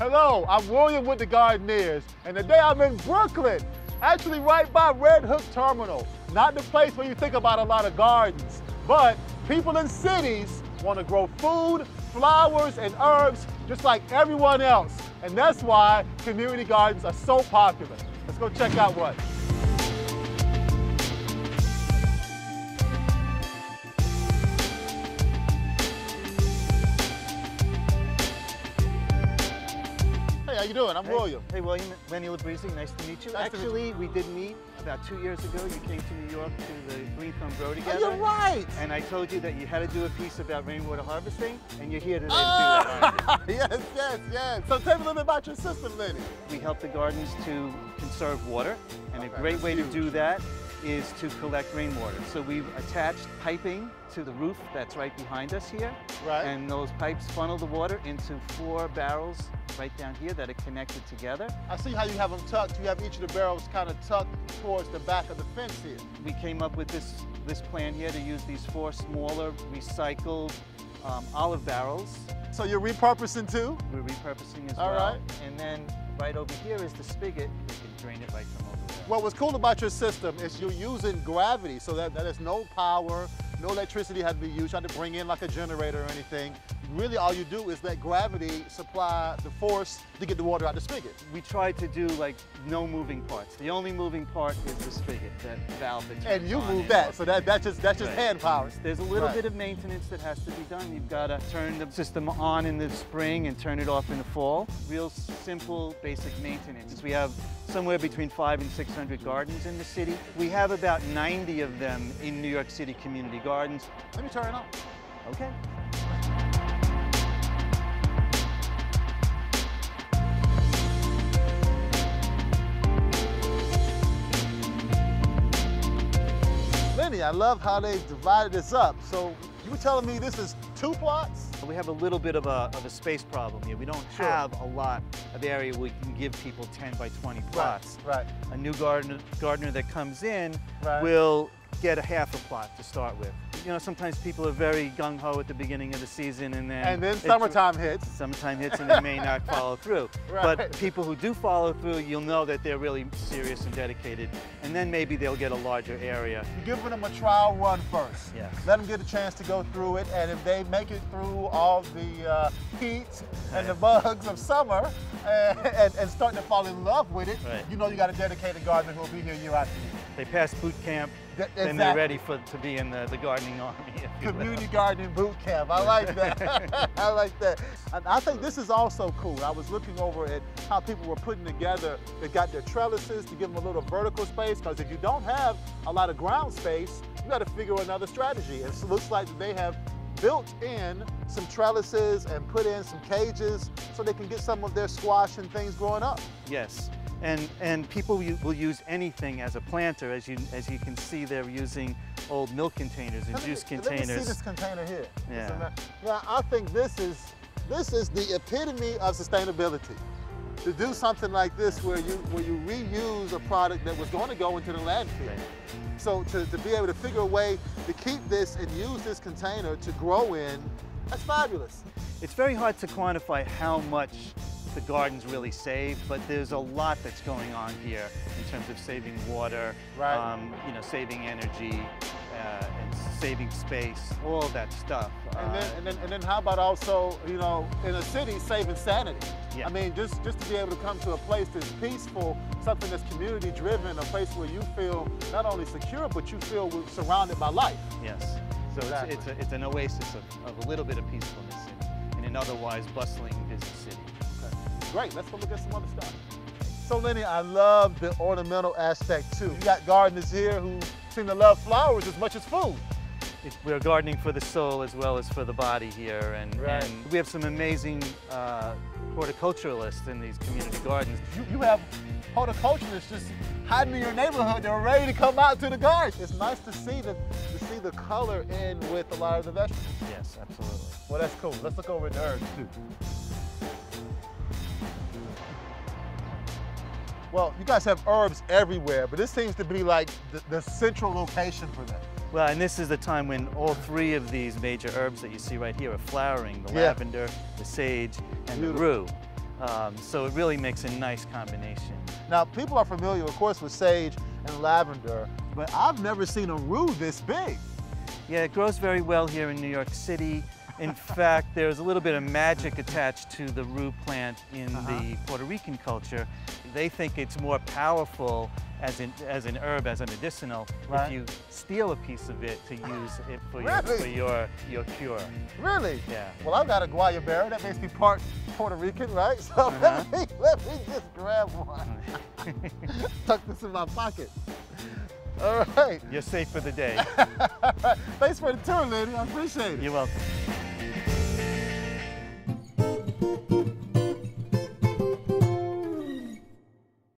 Hello, I'm William with the Gardeneers, and today I'm in Brooklyn, actually right by Red Hook Terminal. Not the place where you think about a lot of gardens, but people in cities want to grow food, flowers, and herbs just like everyone else. And that's why community gardens are so popular. Let's go check out what. Hey, how you doing? I'm William. Hey, William. Lenny Labrizzi, nice to meet you. Actually, we did meet about 2 years ago. You came to New York to the Green Thumb Grow together. Oh, you're right. And I told you that you had to do a piece about rainwater harvesting, and you're here today to do that, aren't you? Yes. So tell me a little bit about your system, Lenny. We help the gardens to conserve water, and a great way to do that is to collect rainwater. So we've attached piping to the roof that's right behind us here. Right. And those pipes funnel the water into 4 barrels right down here that are connected together. I see how you have them tucked. You have each of the barrels kind of tucked towards the back of the fence here. We came up with this plan here to use these 4 smaller recycled olive barrels. So you're repurposing too? We're repurposing as All well. right. And then right over here is the spigot. We can drain it right from over there. Well, what's cool about your system is you're using gravity, so that there's no power, no electricity had to be used. You had to bring in like a generator or anything. Really, all you do is let gravity supply the force to get the water out the spigot. We tried to do like no moving parts. The only moving part is the spigot, that valve that turns And you on move that, so that's just Right. hand power. There's a little bit of maintenance that has to be done. You've got to turn the system on in the spring and turn it off in the fall. Real simple, basic maintenance. We have somewhere between 500 and 600 gardens in the city. We have about 90 of them in New York City community gardens. Let me turn it on. Okay. Lenny, I love how they divided this up. So you were telling me this is 2 plots? We have a little bit of a space problem here. We don't have a lot of area where we can give people 10 by 20 plots. Right. A new gardener that comes in Right. will get a half a plot to start with. You know, sometimes people are very gung-ho at the beginning of the season and then Summertime hits. Summertime hits and they may not follow through. Right. But people who do follow through, you'll know that they're really serious and dedicated. And then maybe they'll get a larger area. You're giving them a trial run first. Yes. Let them get a chance to go through it, and if they make it through all the heat and the bugs of summer and start to fall in love with it, you know you got a dedicated gardener who will be here year after year. They pass boot camp, then they're ready to be in the gardening army. Community gardening boot camp. I like that. I like that. And I think this is also cool. I was looking over at how people were putting together, they got their trellises to give them a little vertical space, because if you don't have a lot of ground space, you got to figure another strategy. And it looks like they have built in some trellises and put in some cages so they can get some of their squash and things growing up. Yes. And people will use anything as a planter. As you can see, they're using old milk containers and juice containers. Let me see this container here. Yeah. Yeah, I think this is the epitome of sustainability. To do something like this where you reuse a product that was going to go into the landfill. Right. So to be able to figure a way to keep this and use this container to grow in, that's fabulous. It's very hard to quantify how much the gardens really save, but there's a lot that's going on here in terms of saving water, you know, saving energy, and saving space, all of that stuff. And then how about also, you know, in a city, saving sanity? Yeah. I mean, just to be able to come to a place that's peaceful, something that's community driven, a place where you feel not only secure, but you feel surrounded by life. Yes. So Exactly. it's an oasis of a little bit of peacefulness in an otherwise bustling busy city. Great, let's go look at some other stuff. So Lenny, I love the ornamental aspect too. You got gardeners here who seem to love flowers as much as food. We're gardening for the soul as well as for the body here, and we have some amazing horticulturalists in these community gardens. You have horticulturists just hiding in your neighborhood. They're ready to come out to the garden. It's nice to see the color in with a lot of the vegetables. Yes, absolutely. Well, that's cool. Let's look over at the herbs too. Well, you guys have herbs everywhere, but this seems to be like the central location for them. Well, and this is the time when all 3 of these major herbs that you see right here are flowering, the lavender, the sage, and the rue. So it really makes a nice combination. Now, people are familiar, of course, with sage and lavender, but I've never seen a rue this big. Yeah, it grows very well here in New York City. In fact, there's a little bit of magic attached to the rue plant in the Puerto Rican culture. They think it's more powerful as an herb, as a medicinal, right, if you steal a piece of it to use it for, really? your cure. Really? Yeah. Well, I've got a guayabera. That makes me part Puerto Rican, right? So let me just grab one. Tuck this in my pocket. All right. You're safe for the day. Thanks for the tour, lady. I appreciate it. You're welcome.